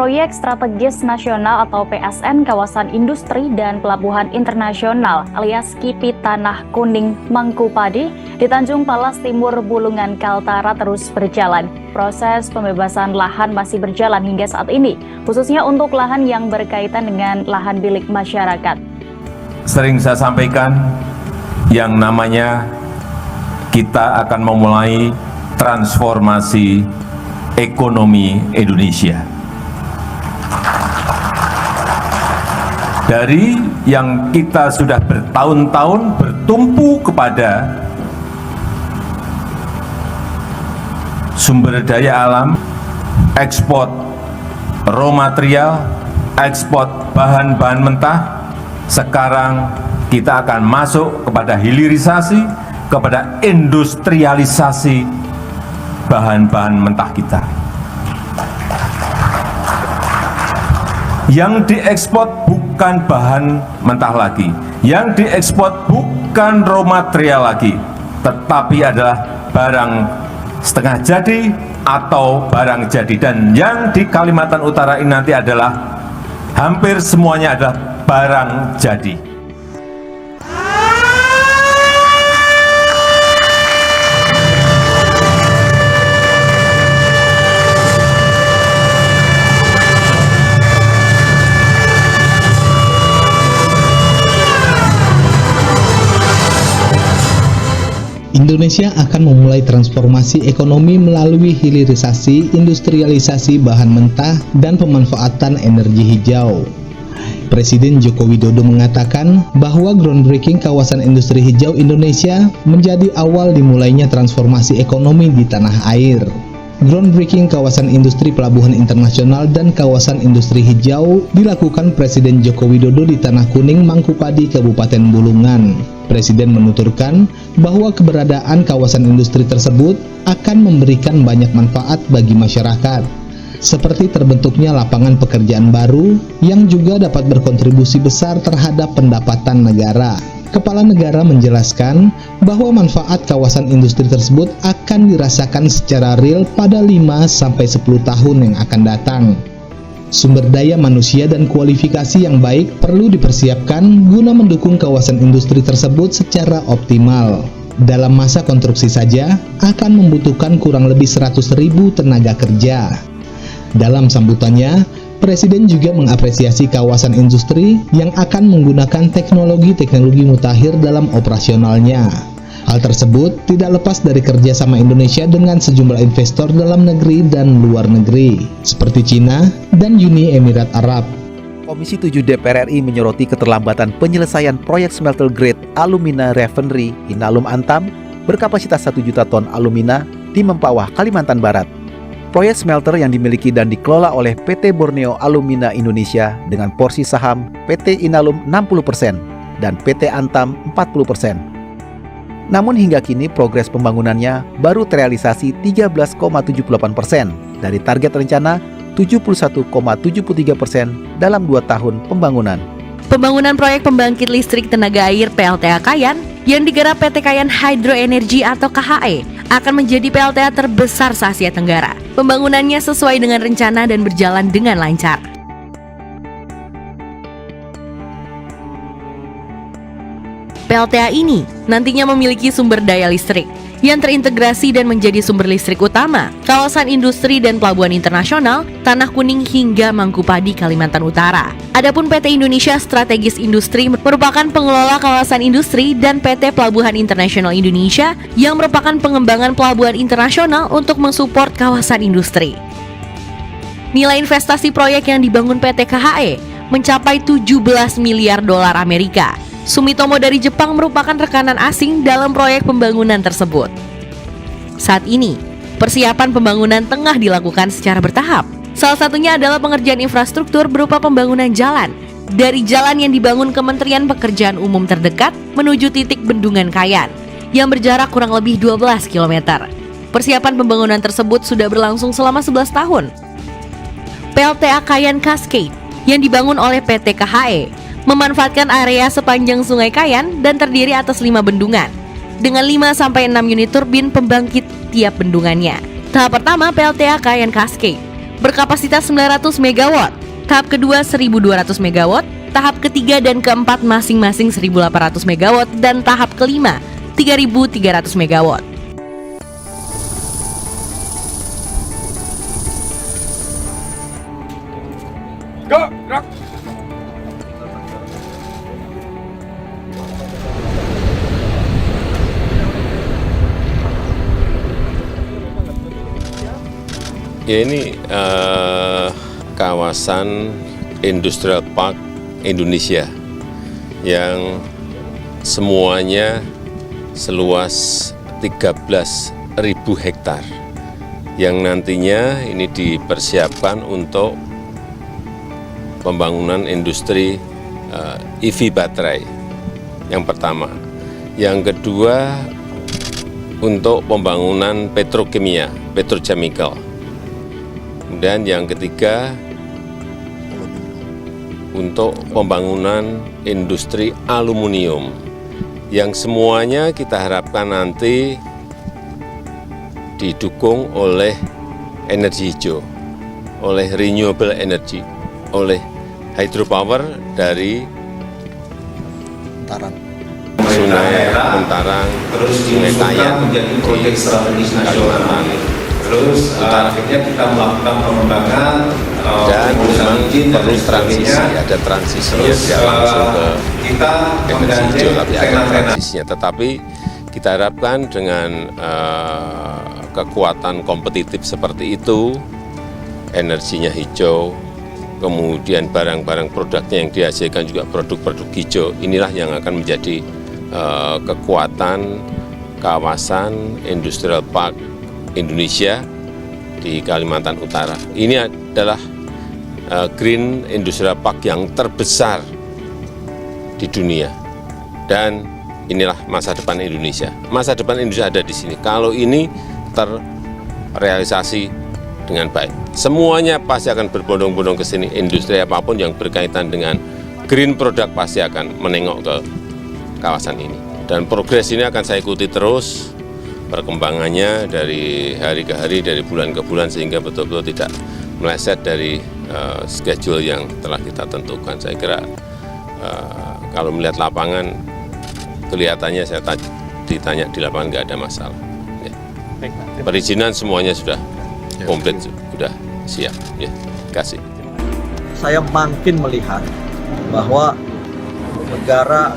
Proyek Strategis Nasional atau PSN Kawasan Industri dan Pelabuhan Internasional alias KIPI Tanah Kuning Mangkupadi di Tanjung Palas Timur, Bulungan, Kaltara terus berjalan. Proses pembebasan lahan masih berjalan hingga saat ini, khususnya untuk lahan yang berkaitan dengan lahan milik masyarakat. Sering saya sampaikan yang namanya kita akan memulai transformasi ekonomi Indonesia. Dari yang kita sudah bertahun-tahun bertumpu kepada sumber daya alam, ekspor raw material, ekspor bahan-bahan mentah, sekarang kita akan masuk kepada hilirisasi, kepada industrialisasi bahan-bahan mentah kita. Yang diekspor bukan bahan mentah lagi, yang diekspor bukan raw material lagi, tetapi adalah barang setengah jadi atau barang jadi. Dan yang di Kalimantan Utara ini nanti adalah hampir semuanya adalah barang jadi. Indonesia akan memulai transformasi ekonomi melalui hilirisasi, industrialisasi bahan mentah, dan pemanfaatan energi hijau. Presiden Joko Widodo mengatakan bahwa groundbreaking kawasan industri hijau Indonesia menjadi awal dimulainya transformasi ekonomi di tanah air. Groundbreaking kawasan industri pelabuhan internasional dan kawasan industri hijau dilakukan Presiden Joko Widodo di Tanah Kuning, Mangkupadi, Kabupaten Bulungan. Presiden menuturkan bahwa keberadaan kawasan industri tersebut akan memberikan banyak manfaat bagi masyarakat, seperti terbentuknya lapangan pekerjaan baru yang juga dapat berkontribusi besar terhadap pendapatan negara. Kepala negara menjelaskan bahwa manfaat kawasan industri tersebut akan dirasakan secara real pada 5-10 tahun yang akan datang. Sumber daya manusia dan kualifikasi yang baik perlu dipersiapkan guna mendukung kawasan industri tersebut secara optimal. Dalam masa konstruksi saja akan membutuhkan kurang lebih 100.000 tenaga kerja. Dalam sambutannya, Presiden juga mengapresiasi kawasan industri yang akan menggunakan teknologi-teknologi mutakhir dalam operasionalnya. Hal tersebut tidak lepas dari kerjasama Indonesia dengan sejumlah investor dalam negeri dan luar negeri, seperti Cina dan Uni Emirat Arab. Komisi 7 DPR RI menyoroti keterlambatan penyelesaian proyek smelter grade alumina refinery Inalum Antam berkapasitas 1 juta ton alumina di Mempawah, Kalimantan Barat. Proyek smelter yang dimiliki dan dikelola oleh PT Borneo Alumina Indonesia dengan porsi saham PT Inalum 60% dan PT Antam 40%. Namun hingga kini progres pembangunannya baru terrealisasi 13,78% dari target rencana 71,73% dalam 2 tahun pembangunan. Pembangunan proyek pembangkit listrik tenaga air PLTA Kayan yang digarap PT Kayan Hydro Energy atau KHE akan menjadi PLTA terbesar se-Asia Tenggara. Pembangunannya sesuai dengan rencana dan berjalan dengan lancar. PLTA ini nantinya memiliki sumber daya listrik yang terintegrasi dan menjadi sumber listrik utama kawasan industri dan pelabuhan internasional Tanah Kuning hingga Mangkupadi, Kalimantan Utara. Adapun PT Indonesia Strategis Industri merupakan pengelola kawasan industri dan PT Pelabuhan Internasional Indonesia yang merupakan pengembangan pelabuhan internasional untuk mensupport kawasan industri. Nilai investasi proyek yang dibangun PT KHE mencapai 17 miliar dolar Amerika. Sumitomo dari Jepang merupakan rekanan asing dalam proyek pembangunan tersebut. Saat ini, persiapan pembangunan tengah dilakukan secara bertahap. Salah satunya adalah pengerjaan infrastruktur berupa pembangunan jalan dari jalan yang dibangun Kementerian Pekerjaan Umum terdekat menuju titik Bendungan Kayan yang berjarak kurang lebih 12 km. Persiapan pembangunan tersebut sudah berlangsung selama 11 tahun. PLTA Kayan Cascade yang dibangun oleh PT KHE memanfaatkan area sepanjang Sungai Kayan dan terdiri atas 5 bendungan dengan 5-6 unit turbin pembangkit tiap bendungannya. Tahap pertama PLTA Kayan Cascade berkapasitas 900 MW, tahap kedua 1.200 MW, tahap ketiga dan keempat masing-masing 1.800 MW, dan tahap kelima 3.300 MW. Ya, ini kawasan Industrial Park Indonesia yang semuanya seluas 13.000 hektar yang nantinya ini dipersiapkan untuk pembangunan industri EV baterai yang pertama. Yang kedua untuk pembangunan petrokimia, petrochemical. Dan yang ketiga untuk pembangunan industri aluminium yang semuanya kita harapkan nanti didukung oleh energi hijau, oleh renewable energy, oleh hydropower dari Sungai Muntarang, Sungai Kayan di Kalimantan. Terus akhirnya kita melakukan pengembangan dan memang perlu transisi, ada transisinya tidak langsung ke energi hijau, tapi ada transisinya. Tetapi kita harapkan dengan kekuatan kompetitif seperti itu, energinya hijau, kemudian barang-barang produknya yang dihasilkan juga produk-produk hijau, inilah yang akan menjadi kekuatan kawasan Industrial Park Indonesia di Kalimantan Utara. Ini adalah Green Industrial Park yang terbesar di dunia dan inilah masa depan Indonesia. Masa depan Indonesia ada di sini. Kalau ini terrealisasi dengan baik, semuanya pasti akan berbondong-bondong ke sini. Industri apapun yang berkaitan dengan green product pasti akan menengok ke kawasan ini. Dan progres ini akan saya ikuti terus perkembangannya dari hari ke hari, dari bulan ke bulan, sehingga betul-betul tidak meleset dari schedule yang telah kita tentukan. Saya kira kalau melihat lapangan, kelihatannya saya ditanya di lapangan nggak ada masalah. Ya. Perizinan semuanya sudah komplit, sudah siap. Ya, terima kasih. Saya makin melihat bahwa negara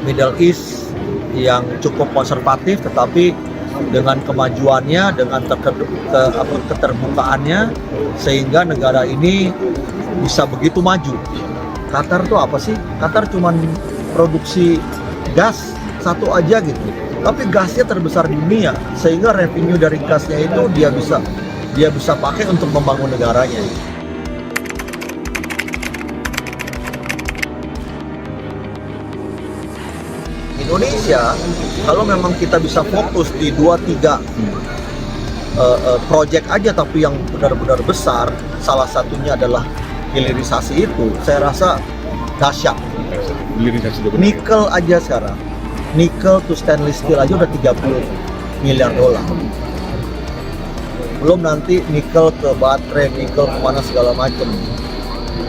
Middle East yang cukup konservatif, tetapi dengan kemajuannya, dengan keterbukaannya, sehingga negara ini bisa begitu maju. Qatar tuh apa sih? Qatar cuma produksi gas satu aja gitu, tapi gasnya terbesar di dunia, sehingga revenue dari gasnya itu dia bisa pakai untuk membangun negaranya. Indonesia, kalau memang kita bisa fokus di 2-3 proyek aja, tapi yang benar-benar besar, salah satunya adalah hilirisasi itu, saya rasa dahsyat. Nikel aja sekarang, nikel to stainless steel aja udah 30 miliar dolar. Belum nanti nikel ke baterai, nikel kemana segala macam.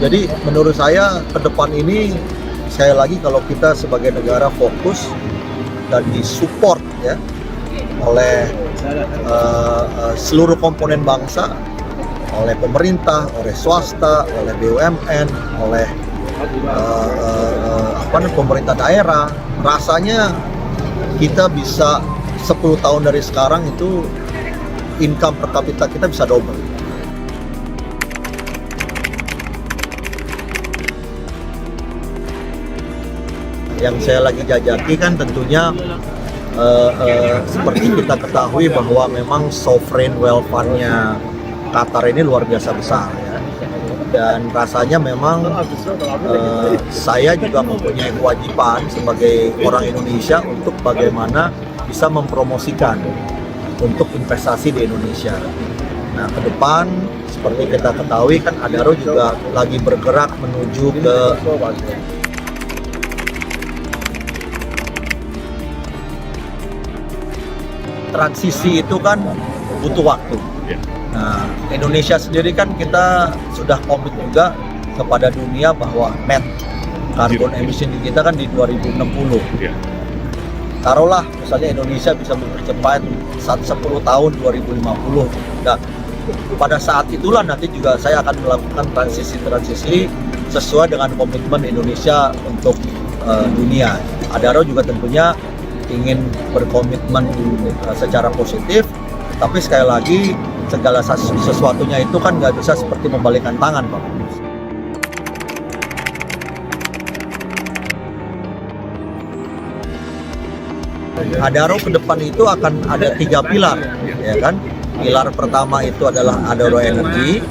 Jadi menurut saya ke depan ini, sekali lagi kalau kita sebagai negara fokus dan disupport ya oleh seluruh komponen bangsa, oleh pemerintah, oleh swasta, oleh BUMN, oleh pemerintah daerah, rasanya kita bisa 10 tahun dari sekarang itu income per kapita kita bisa double. Yang saya lagi jajaki kan tentunya seperti kita ketahui bahwa memang sovereign wealth fund-nya Qatar ini luar biasa besar ya. Dan rasanya memang saya juga mempunyai kewajiban sebagai orang Indonesia untuk bagaimana bisa mempromosikan untuk investasi di Indonesia. Nah, ke depan seperti kita ketahui kan Adaro juga lagi bergerak menuju ke transisi, itu kan butuh waktu. Nah, Indonesia sendiri kan kita sudah komit juga kepada dunia bahwa net carbon emission kita kan di 2060. Taruhlah misalnya Indonesia bisa mempercepat 10 tahun 2050. Nah, pada saat itulah nanti juga saya akan melakukan transisi sesuai dengan komitmen Indonesia untuk dunia. Adaro juga tentunya ingin berkomitmen secara positif, tapi sekali lagi segala sesuatunya itu kan nggak bisa seperti membalikkan tangan, Pak. Adaro ke depan itu akan ada 3 pilar, ya kan? Pilar pertama itu adalah Adaro Energy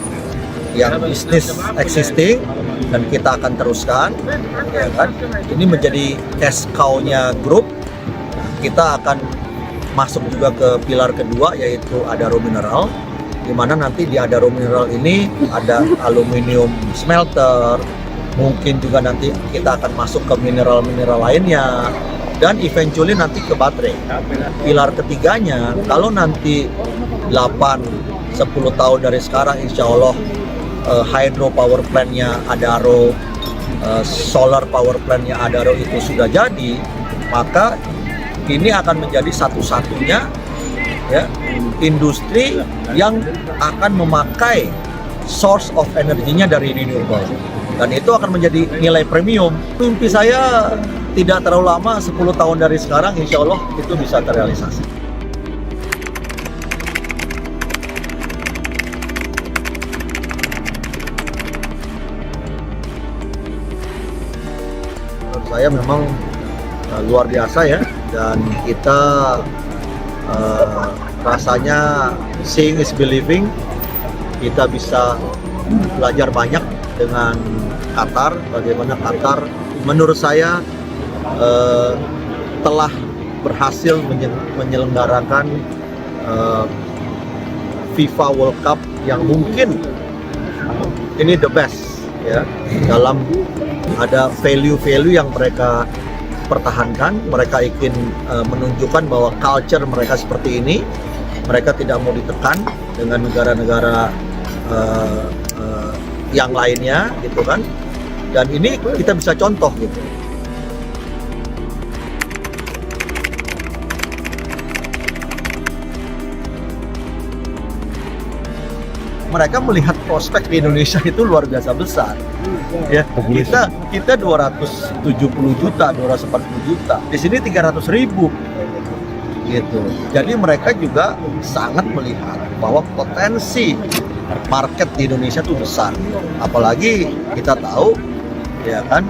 yang bisnis existing dan kita akan teruskan, ya kan? Ini menjadi cash cow-nya grup. Kita akan masuk juga ke pilar kedua yaitu Adaro Mineral, di mana nanti di Adaro Mineral ini ada aluminium smelter, mungkin juga nanti kita akan masuk ke mineral-mineral lainnya, dan eventually nanti ke baterai. Pilar ketiganya, kalau nanti 8-10 tahun dari sekarang insya Allah hydro power plant-nya Adaro, solar power plant-nya Adaro itu sudah jadi, maka ini akan menjadi satu-satunya ya, industri yang akan memakai source of energinya dari renewable. Dan itu akan menjadi nilai premium. Mimpi saya tidak terlalu lama, 10 tahun dari sekarang insya Allah itu bisa terrealisasi. Menurut saya memang luar biasa ya, dan kita rasanya seeing is believing. Kita bisa belajar banyak dengan Qatar, bagaimana Qatar menurut saya telah berhasil menyelenggarakan FIFA World Cup yang mungkin ini the best ya, dalam ada value-value yang mereka pertahankan. Mereka ingin menunjukkan bahwa culture mereka seperti ini, mereka tidak mau ditekan dengan negara-negara yang lainnya gitu kan, dan ini kita bisa contoh gitu. Mereka melihat prospek di Indonesia itu luar biasa besar. Ya, kita 270 juta, 240 juta. Di sini 300.000 gitu. Jadi mereka juga sangat melihat bahwa potensi market di Indonesia itu besar. Apalagi kita tahu ya kan,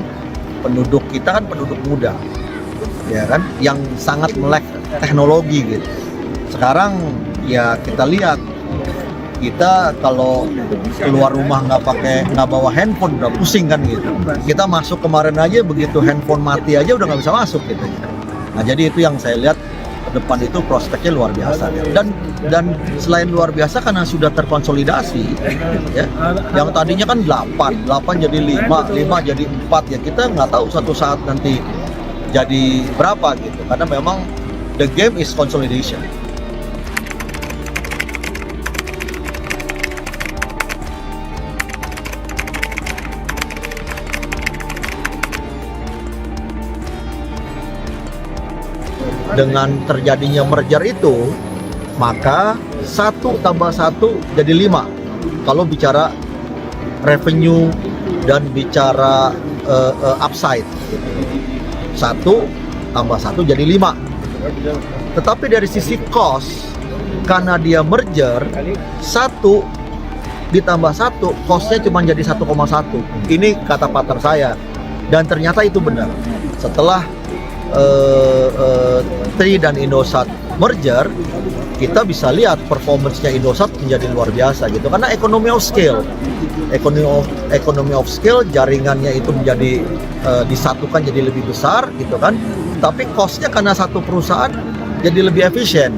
penduduk kita kan penduduk muda. Ya kan, yang sangat melek teknologi gitu. Sekarang ya kita lihat, kita kalau keluar rumah nggak bawa handphone udah pusing kan gitu. Kita masuk kemarin aja begitu handphone mati aja udah nggak bisa masuk gitu. Nah jadi itu yang saya lihat ke depan itu prospeknya luar biasa ya. Dan selain luar biasa karena sudah terkonsolidasi ya. Yang tadinya kan 8 jadi 5 jadi 4 ya. Kita nggak tahu suatu saat nanti jadi berapa gitu. Karena memang the game is consolidation. Dengan terjadinya merger itu, maka 1 tambah 1 jadi 5 kalau bicara revenue dan bicara upside. 1 tambah 1 jadi 5. Tetapi dari sisi cost, karena dia merger, 1 ditambah 1 costnya cuma jadi 1,1. Ini kata partner saya, dan ternyata itu benar. Setelah Tri dan Indosat merger, kita bisa lihat performance-nya Indosat menjadi luar biasa gitu, karena economy of scale, jaringannya itu menjadi disatukan jadi lebih besar gitu kan, tapi cost-nya karena satu perusahaan jadi lebih efisien.